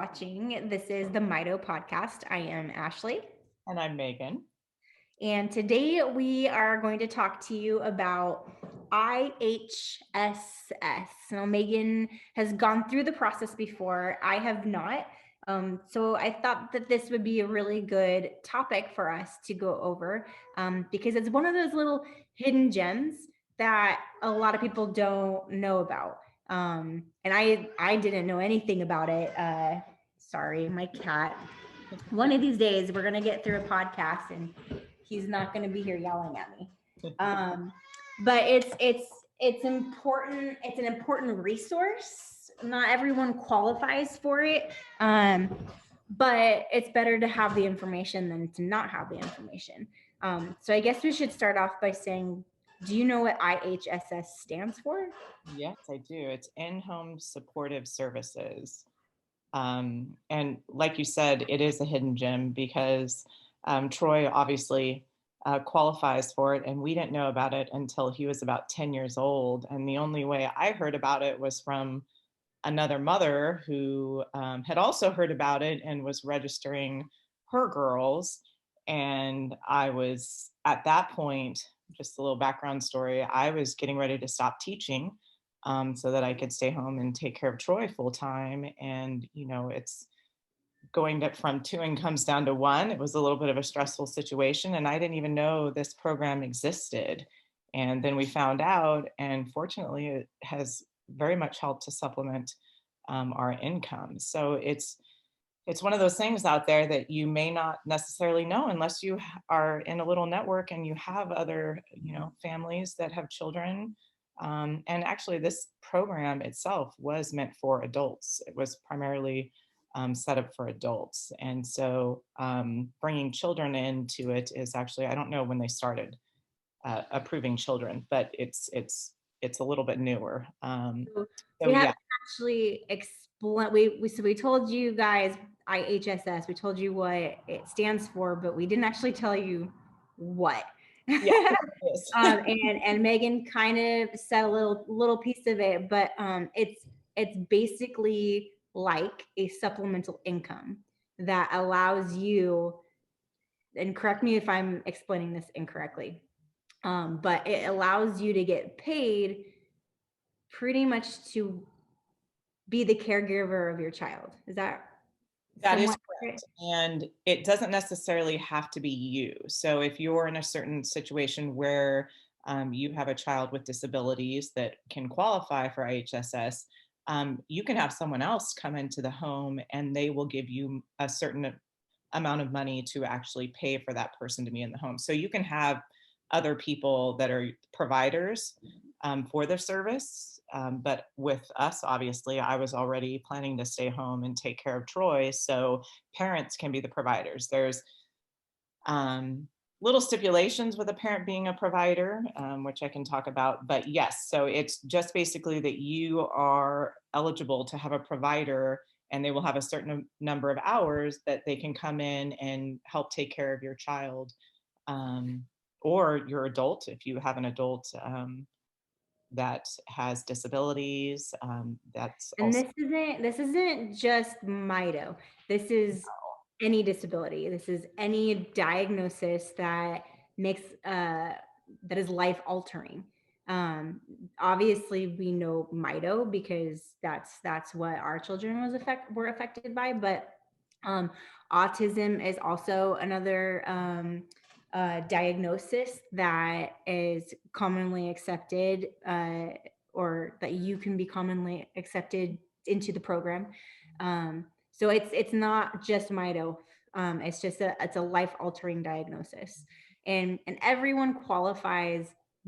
watching. This is the Mito Podcast. I am Ashley. And I'm Megan. And today we are going to talk to you about IHSS. Now, Megan has gone through the process before. I have not. So I thought that this would be a really good topic for us to go over because it's one of those little hidden gems that a lot of people don't know about. And I didn't know anything about it. Sorry, my cat. One of these days, we're gonna get through a podcast, and he's not gonna be here yelling at me. But it's important. It's an important resource. Not everyone qualifies for it, but it's better to have the information than to not have the information. So I guess we should start off by saying, do you know what IHSS stands for? Yes, I do. It's in-home supportive services. And like you said, it is a hidden gem because Troy obviously qualifies for it, and we didn't know about it until he was about 10 years old. And the only way I heard about it was from another mother who had also heard about it and was registering her girls. And I was at that point, just a little background story, I was getting ready to stop teaching so that I could stay home and take care of Troy full time. And, it's going from two incomes down to one. It was a little bit of a stressful situation. And I didn't even know this program existed. And then we found out, and fortunately, it has very much helped to supplement our income. So it's one of those things out there that you may not necessarily know unless you are in a little network and you have other, families that have children. And actually, this program itself was meant for adults. It was primarily set up for adults. And so bringing children into it is actually, I don't know when they started approving children, but it's a little bit newer. So So we yeah, haven't actually explained. We told you guys IHSS. We told you what it stands for, but we didn't actually tell you what. yeah, yes. And Megan kind of said a little piece of it, but it's basically like a supplemental income that allows you. And correct me if I'm explaining this incorrectly, but it allows you to get paid pretty much to be the caregiver of your child. Is that That is somewhat correct. accurate? And it doesn't necessarily have to be you. So if you're in a certain situation where you have a child with disabilities that can qualify for IHSS, you can have someone else come into the home and they will give you a certain amount of money to actually pay for that person to be in the home. So you can have other people that are providers for the service. But with us, obviously, I was already planning to stay home and take care of Troy. So parents can be the providers. There's little stipulations with a parent being a provider, which I can talk about. But yes, so it's just basically that you are eligible to have a provider and they will have a certain number of hours that they can come in and help take care of your child or your adult if you have an adult that has disabilities. That's And also this isn't just Mito. This is any disability. This is any diagnosis that makes that is life altering. Um, Obviously, we know Mito because that's what our children were affected by. But um, autism is also another diagnosis that is commonly accepted, or that you can be commonly accepted into the program. So it's not just Mito. It's a life altering diagnosis, and everyone qualifies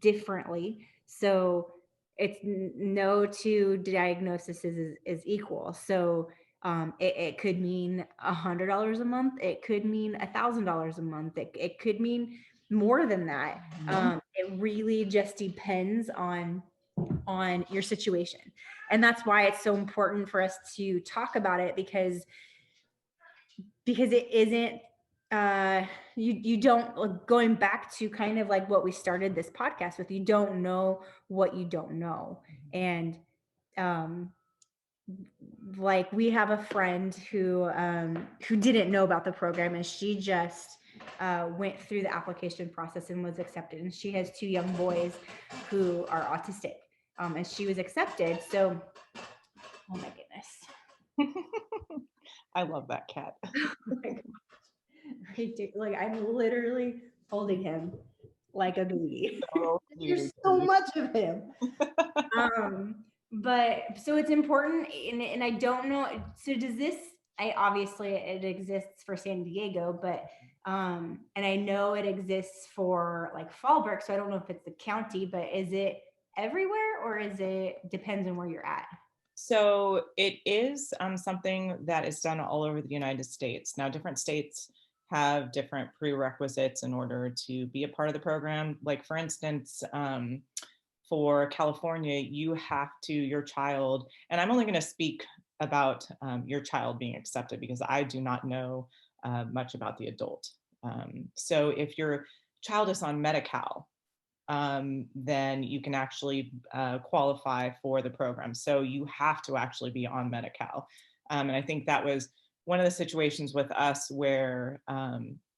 differently. So it's no two diagnoses is equal. So it could mean $100 a month. It could mean $1,000 a month. It could mean more than that. It really just depends on your situation, and that's why it's so important for us to talk about it because it isn't you don't, like, going back to kind of like what we started this podcast with, you don't know what you don't know. And um like we have a friend who didn't know about the program, and she just went through the application process and was accepted. And she has two young boys who are autistic, and she was accepted. So, oh my goodness. I love that cat. Oh my gosh. I do. Like, I'm literally holding him like a baby. So There's cute. so much of him. But so it's important, and I don't know. So does this? I obviously it exists for San Diego, but and I know it exists for like Fallbrook. So I don't know if it's the county, but is it everywhere, or is it depends on where you're at? So it is something that is done all over the United States. Now, different states have different prerequisites in order to be a part of the program. Like, for instance, for California, you have to, your child, and I'm only going to speak about your child being accepted because I do not know much about the adult. So if your child is on Medi-Cal, then you can actually qualify for the program. So you have to actually be on Medi-Cal. And I think that was one of the situations with us where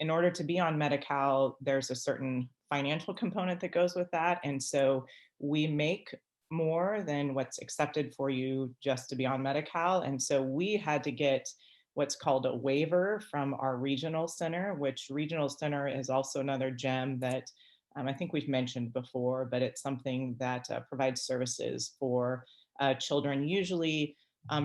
in order to be on Medi-Cal, there's a certain financial component that goes with that. And so we make more than what's accepted for you just to be on Medi-Cal. And so we had to get what's called a waiver from our regional center, which regional center is also another gem that I think we've mentioned before, but it's something that provides services for children, usually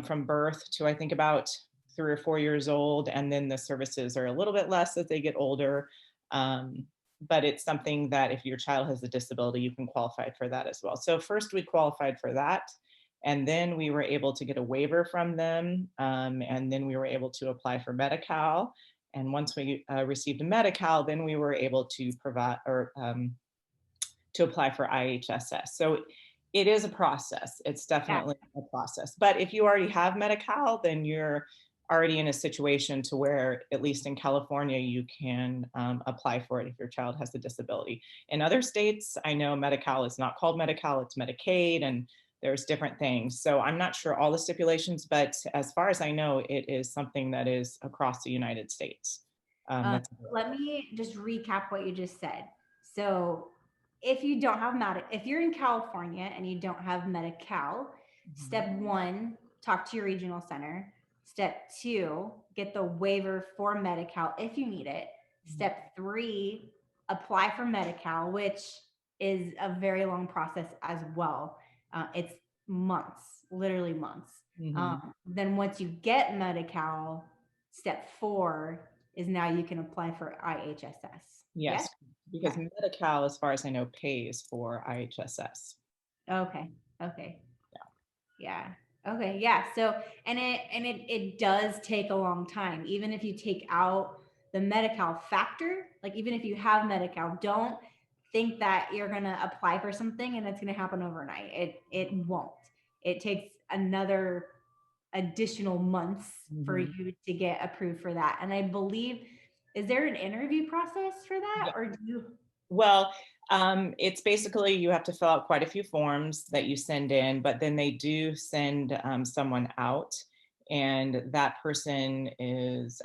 from birth to I think about 3 or 4 years old. And then the services are a little bit less as they get older. But it's something that if your child has a disability, you can qualify for that as well. So first we qualified for that. And then we were able to get a waiver from them. And then we were able to apply for Medi-Cal. And once we received a Medi-Cal, then we were able to provide or to apply for IHSS. So it is a process. It's Yeah. definitely a process. But if you already have Medi-Cal, then you're already in a situation to where, at least in California, you can apply for it if your child has a disability. In other states, I know Medi-Cal is not called Medi-Cal, it's Medicaid, and there's different things. So I'm not sure all the stipulations, but as far as I know, it is something that is across the United States. That's Let me just recap what you just said. So, if you don't have if you're in California and you don't have Medi-Cal, step one, talk to your regional center. Step two, get the waiver for Medi-Cal if you need it. Step three, apply for Medi-Cal, which is a very long process as well. It's months, literally months. Then once you get Medi-Cal, step four is now you can apply for IHSS. Yes, Yes? because Okay. Medi-Cal, as far as I know, pays for IHSS. Okay. Okay. Yeah. Okay. Yeah. So and it does take a long time. Even if you take out the Medi-Cal factor, like even if you have Medi-Cal, don't think that you're gonna apply for something and it's gonna happen overnight. It won't. It takes another additional months for Mhm. you to get approved for that. And I believe, is there an interview process for that, Yeah. or do you? Well, it's basically you have to fill out quite a few forms that you send in, but then they do send someone out, and that person is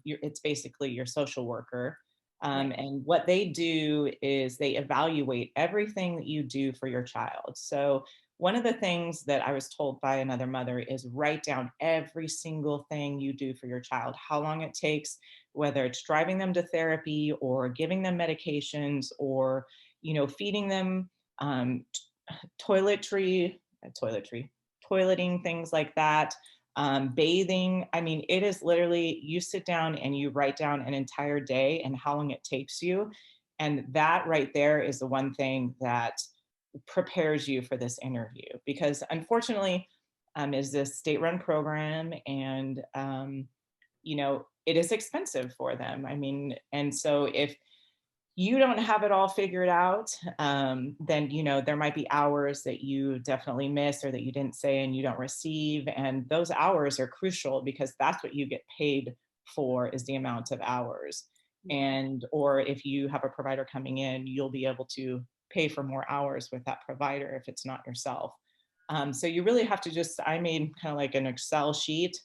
it's basically your social worker. Right. And what they do is they evaluate everything that you do for your child. So one of the things that I was told by another mother is write down every single thing you do for your child, how long it takes, whether it's driving them to therapy or giving them medications or, feeding them, um, toiletry, toiletry, toileting, things like that, bathing. I mean, it is literally you sit down and you write down an entire day and how long it takes you. And that right there is the one thing that prepares you for this interview because unfortunately, is this state-run program and it is expensive for them. I mean, and so if you don't have it all figured out, then there might be hours that you definitely miss or that you didn't say and you don't receive, and those hours are crucial because that's what you get paid for is the amount of hours. Yeah. And or if you have a provider coming in, you'll be able to pay for more hours with that provider if it's not yourself. So you really have to I made kind of like an Excel sheet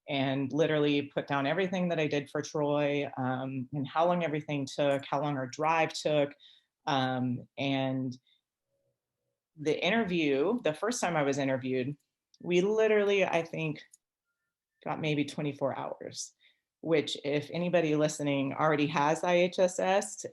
and literally put down everything that I did for Troy, and how long everything took, how long our drive took. And the first time I was interviewed, we literally, I think, got maybe 24 hours, which if anybody listening already has IHSS,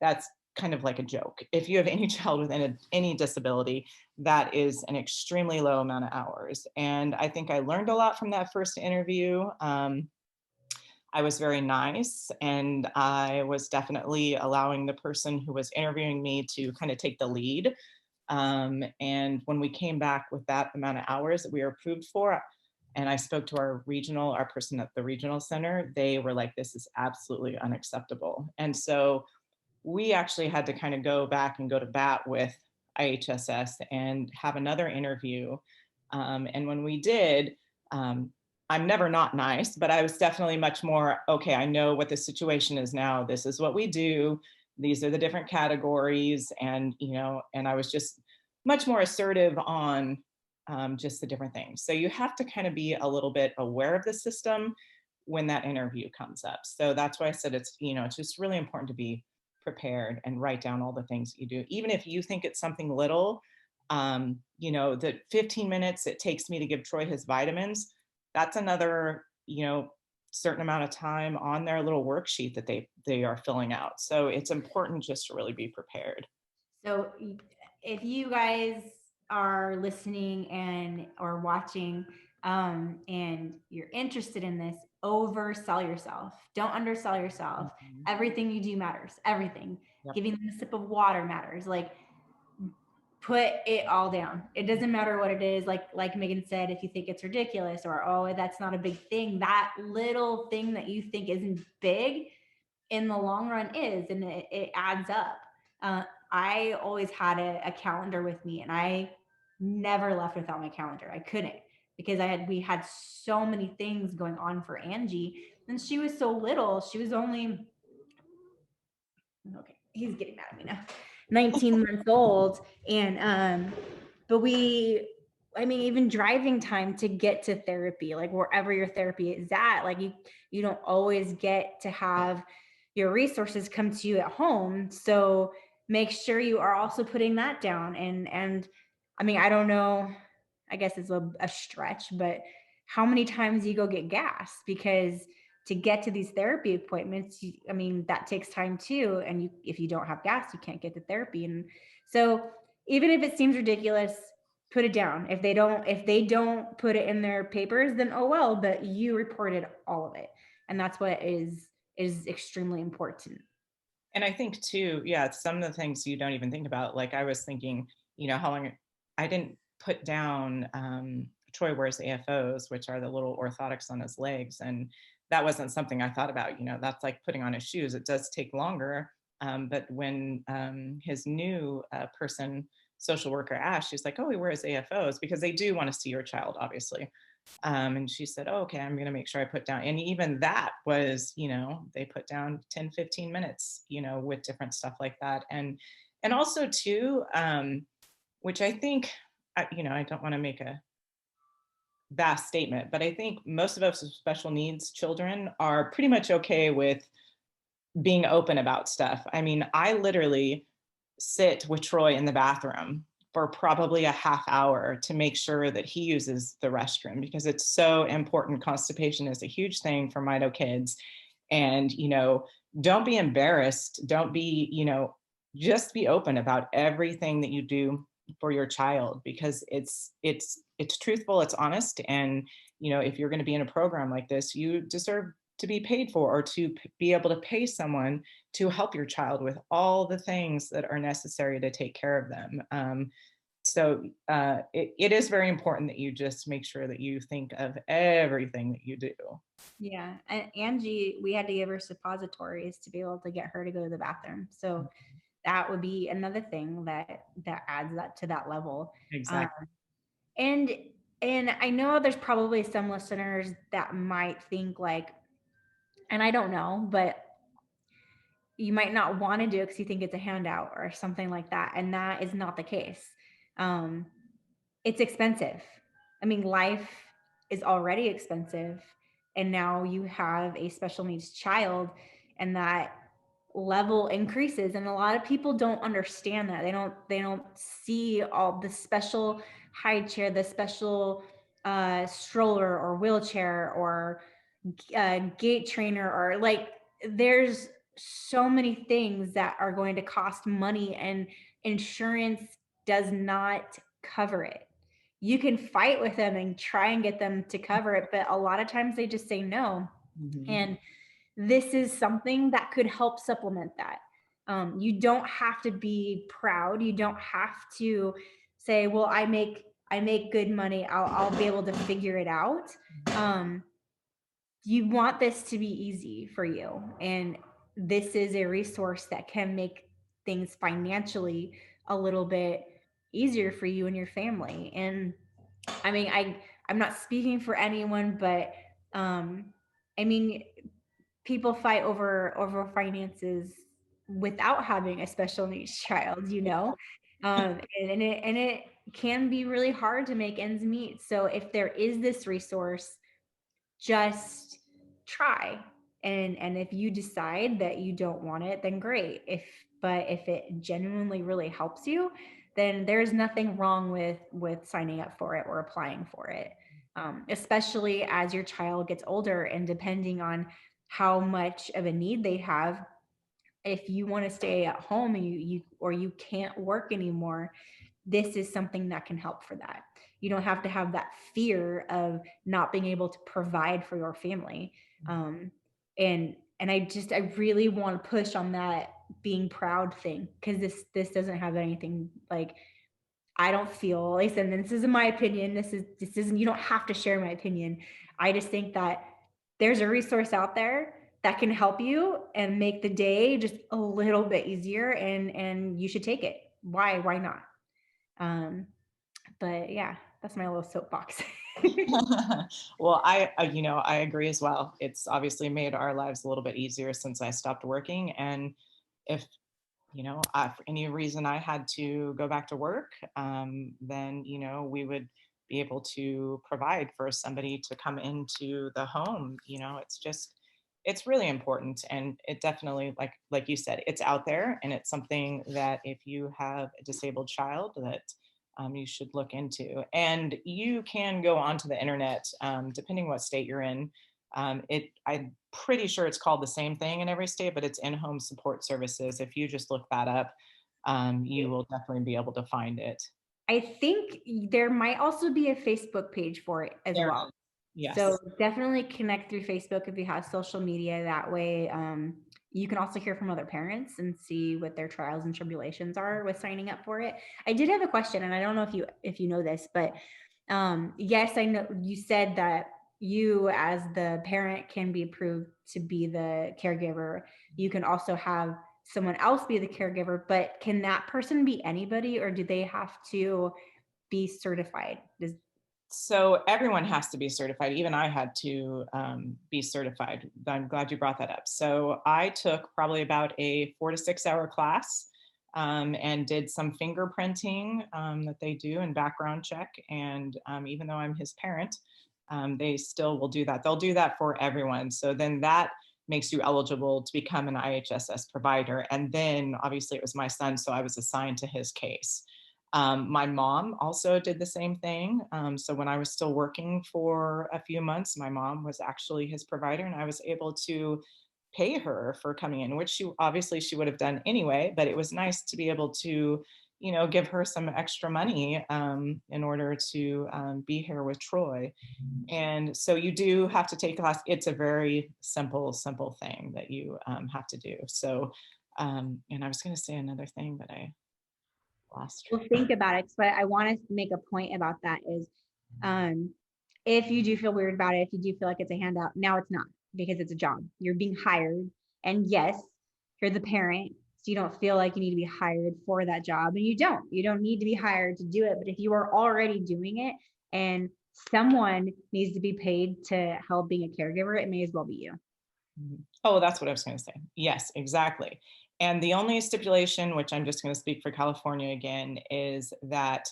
that's kind of like a joke. If you have any child with any disability, that is an extremely low amount of hours. And I think I learned a lot from that first interview. I was very nice, and I was definitely allowing the person who was interviewing me to kind of take the lead. And when we came back with that amount of hours that we were approved for, and I spoke to our person at the regional center, they were like, this is absolutely unacceptable. And so we actually had to kind of go back and go to bat with IHSS and have another interview. And when we did, I'm never not nice, but I was definitely much more, okay, I know what the situation is now. This is what we do. These are the different categories. And, and I was just much more assertive on just the different things. So you have to kind of be a little bit aware of the system when that interview comes up. So that's why I said it's just really important to be prepared and write down all the things that you do. Even if you think it's something little, the 15 minutes it takes me to give Troy his vitamins, that's another, certain amount of time on their little worksheet that they are filling out. So it's important just to really be prepared. So if you guys are listening and or watching, and you're interested in this, oversell yourself. Don't undersell yourself. Mm-hmm. Everything you do matters. Everything. Yep. Giving them a sip of water matters. Like, put it all down. It doesn't matter what it is. Like Megan said, if you think it's ridiculous or, oh, that's not a big thing, that little thing that you think isn't big in the long run is, and it adds up. I always had a calendar with me, and I never left without my calendar. I couldn't, because we had so many things going on for Angie, and she was so little. She was only, okay, he's getting mad at me now, 19 months old. And but even driving time to get to therapy, like wherever your therapy is at, like you don't always get to have your resources come to you at home. So make sure you are also putting that down. And I don't know, I guess it's a stretch, but how many times you go get gas? Because to get to these therapy appointments, that takes time too. And if you don't have gas, you can't get to therapy. And so even if it seems ridiculous, put it down. If they don't put it in their papers, then oh well, but you reported all of it. And that's what is extremely important. And I think too, yeah, some of the things you don't even think about. Like I was thinking, how long I didn't put down, Troy wears AFOs, which are the little orthotics on his legs. And that wasn't something I thought about, that's like putting on his shoes. It does take longer. But when his new social worker asked, she's like, oh, he wears AFOs, because they do want to see your child, obviously. And she said, oh, okay, I'm going to make sure I put down. And even that was, they put down 10, 15 minutes, with different stuff like that. And also too, which I think, I don't want to make a vast statement, but I think most of us with special needs children are pretty much okay with being open about stuff. I literally sit with Troy in the bathroom for probably a half hour to make sure that he uses the restroom, because it's so important. Constipation is a huge thing for Mito kids. And, don't be embarrassed. Don't be, just be open about everything that you do for your child, because it's truthful, it's honest. And, if you're going to be in a program like this, you deserve to be paid for, or to be able to pay someone to help your child with all the things that are necessary to take care of them. So it is very important that you just make sure that you think of everything that you do. Yeah. And Angie, we had to give her suppositories to be able to get her to go to the bathroom. So that would be another thing that adds that to that level. Exactly. And I know there's probably some listeners that might think like, and I don't know, but you might not want to do it because you think it's a handout or something like that. And that is not the case. it's expensive. I mean, life is already expensive. And now you have a special needs child, and that level increases. And a lot of people don't understand that. They don't see all the special high chair, the special stroller or wheelchair or gait trainer, or like there's so many things that are going to cost money, and insurance does not cover it. You can fight with them and try and get them to cover it, but a lot of times they just say no. Mm-hmm. And this is something that could help supplement that. You don't have to be proud. You don't have to say, well, I make good money, I'll be able to figure it out. You want this to be easy for you, and this is a resource that can make things financially a little bit easier for you and your family. And I mean, I'm not speaking for anyone, but um I mean, people fight over finances without having a special needs child, and it can be really hard to make ends meet. So if there is this resource, just try. And if you decide that you don't want it, then great. If it genuinely really helps you, then there's nothing wrong with signing up for it or applying for it. Especially as your child gets older, and depending on how much of a need they have, if you want to stay at home and you can't work anymore, this is something that can help for that. You don't have to have that fear of not being able to provide for your family. Um, and I really want to push on that being proud thing, because this doesn't have anything like, I don't feel, like I said, and this isn't my opinion. This isn't, you don't have to share my opinion. I just think that there's a resource out there that can help you and make the day just a little bit easier, and you should take it. Why not? Um, but yeah, that's my little soapbox. Well, I agree as well. It's obviously made our lives a little bit easier since I stopped working. And if, for any reason I had to go back to work, then, we would be able to provide for somebody to come into the home. It's really important. And it definitely, like you said, it's out there, and it's something that if you have a disabled child, that you should look into. And you can go onto the internet, depending what state you're in. I'm pretty sure it's called the same thing in every state, but it's in-home support services. If you just look that up, you will definitely be able to find it. I think there might also be a Facebook page for it as There it well. is. Yes. So definitely connect through Facebook if you have social media. That way, you can also hear from other parents and see what their trials and tribulations are with signing up for it. I did have a question, and I don't know if you know this, but yes, I know you said that you as the parent can be approved to be the caregiver. You can also have someone else be the caregiver, but can that person be anybody, or do they have to be certified? So everyone has to be certified. Even I had to be certified. I'm glad you brought that up. So I took probably about a 4 to 6 hour class, and did some fingerprinting that they do and background check. And even though I'm his parent, they still will do that. They'll do that for everyone. So then that makes you eligible to become an IHSS provider. And then obviously it was my son, so I was assigned to his case. My mom also did the same thing. So when I was still working for a few months, my mom was actually his provider, and I was able to pay her for coming in, which she would have done anyway, but it was nice to be able to, give her some extra money in order to be here with Troy. And so you do have to take a class. It's a very simple thing that you have to do. So, and I was going to say another thing, but I lost. Well, think about it. But I want to make a point about that is, um, if you do feel weird about it, if you do feel like it's a handout, now it's not, because it's a job. You're being hired. And yes, you're the parent. So you don't feel like you need to be hired for that job. And you don't need to be hired to do it. But if you are already doing it and someone needs to be paid to help being a caregiver, it may as well be you. Oh, that's what I was going to say. Yes, exactly. And the only stipulation, which I'm just going to speak for California again, is that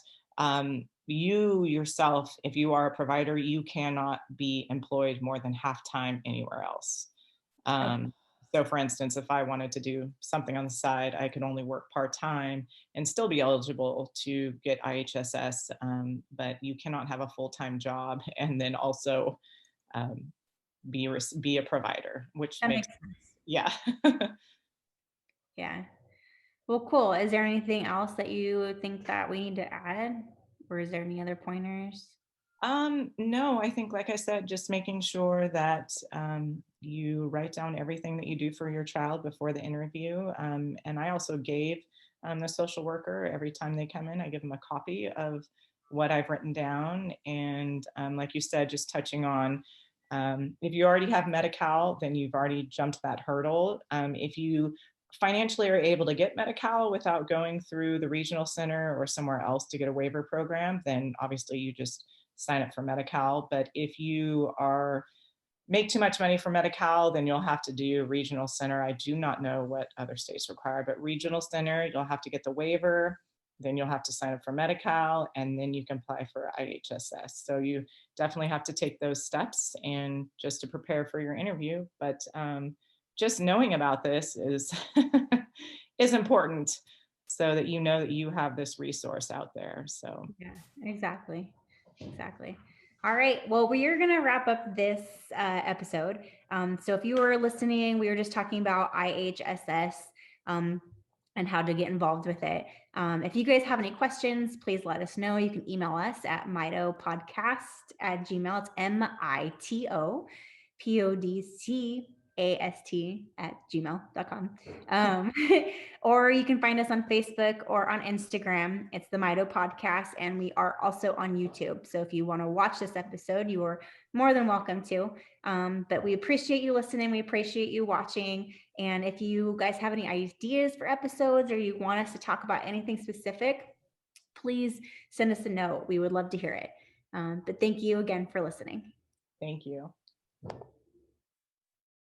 You yourself, if you are a provider, you cannot be employed more than half time anywhere else. Okay. So for instance, if I wanted to do something on the side, I could only work part-time and still be eligible to get IHSS, but you cannot have a full-time job and then also um, be a provider, which That makes, makes sense. yeah. Yeah. Well, cool. Is there anything else that you think that we need to add? Or is there any other pointers? No, I think, like I said, just making sure that you write down everything that you do for your child before the interview. And I also gave the social worker, every time they come in, I give them a copy of what I've written down. And like you said, just touching on, if you already have Medi-Cal, then you've already jumped that hurdle. If you financially are able to get Medi-Cal without going through the regional center or somewhere else to get a waiver program, then obviously you just sign up for Medi-Cal. But if you are make too much money for Medi-Cal, then you'll have to do regional center. I do not know what other states require, but regional center, you'll have to get the waiver, then you'll have to sign up for Medi-Cal, and then you can apply for IHSS. So you definitely have to take those steps and just to prepare for your interview. But just knowing about this is is important so that you know that you have this resource out there. So Yeah, exactly. Exactly. All right. Well, we are going to wrap up this episode. So if you were listening, we were just talking about IHSS um, and how to get involved with it. If you guys have any questions, please let us know. You can email us at mitopodcast@gmail. It's mitopodcast@gmail.com. Or you can find us on Facebook or on Instagram. It's the Mito Podcast, and we are also on YouTube. So if you want to watch this episode, you are more than welcome to. But we appreciate you listening. We appreciate you watching. And if you guys have any ideas for episodes or you want us to talk about anything specific, please send us a note. We would love to hear it. But thank you again for listening. thank you.